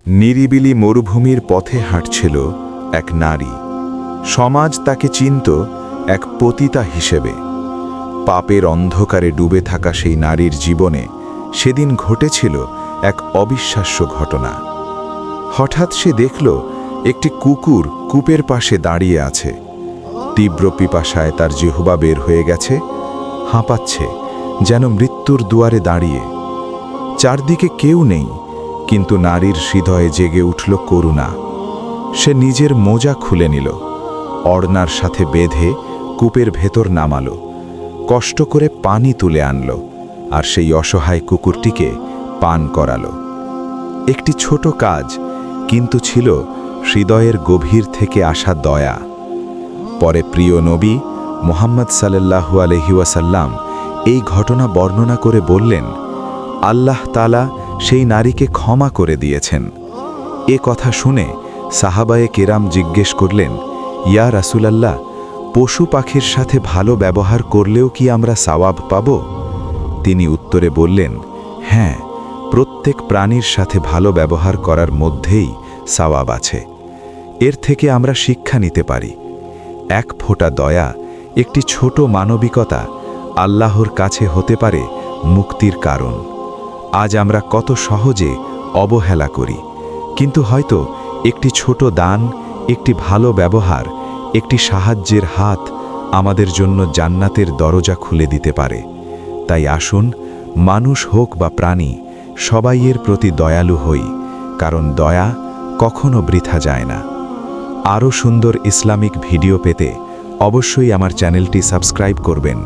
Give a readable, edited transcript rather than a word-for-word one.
নিরিবিলি মরুভূমির পথে হাঁটছিল এক নারী। সমাজ তাকে চিনত এক পতিতা হিসেবে। পাপের অন্ধকারে ডুবে থাকা সেই নারীর জীবনে সেদিন ঘটেছিল এক অবিশ্বাস্য ঘটনা। হঠাৎ সে দেখল একটি কুকুর কূপের পাশে দাঁড়িয়ে আছে। তীব্র পিপাসায় তার জিহ্বা বের হয়ে গেছে, হাঁপাচ্ছে, যেন মৃত্যুর দুয়ারে দাঁড়িয়ে। চারদিকে কেউ নেই, কিন্তু নারীর হৃদয়ে জেগে উঠল করুণা। সে নিজের মোজা খুলে নিল, অড়নার সাথে বেঁধে কূপের ভেতর নামালো, কষ্ট করে পানি তুলে আনল, আর সেই অসহায় কুকুরটিকে পান করালো। একটি ছোট কাজ, কিন্তু ছিল হৃদয়ের গভীর থেকে আসা দয়া। পরে প্রিয় নবী মুহাম্মদ সাল্লাল্লাহু আলাইহি ওয়াসাল্লাম এই ঘটনা বর্ণনা করে বললেন, আল্লাহ তাআলা সেই নারীকে ক্ষমা করে দিয়েছেন। এ কথা শুনে সাহাবায়ে কেরাম জিজ্ঞেস করলেন, ইয়া রাসূলাল্লাহ, পশু পাখির সাথে ভালো ব্যবহার করলেও কি আমরা সওয়াব পাব? তিনি উত্তরে বললেন, হ্যাঁ, প্রত্যেক প্রাণীর সাথে ভালো ব্যবহার করার মধ্যেই সওয়াব আছে। এর থেকে আমরা শিক্ষা নিতে পারি, এক ফোঁটা দয়া, একটি ছোট মানবিকতা আল্লাহর কাছে হতে পারে মুক্তির কারণ। আজ আমরা কত সহজে অবহেলা করি, কিন্তু হয়তো একটি ছোট দান, একটি ভালো ব্যবহার, একটি সাহায্যের হাত আমাদের জন্য জান্নাতের দরজা খুলে দিতে পারে। তাই আসুন, মানুষ হোক বা প্রাণী, সবাই এর প্রতি দয়ালু হই, কারণ দয়া কখনো বৃথা যায় না। আরও সুন্দর ইসলামিক ভিডিও পেতে অবশ্যই আমার চ্যানেলটি সাবস্ক্রাইব করবেন।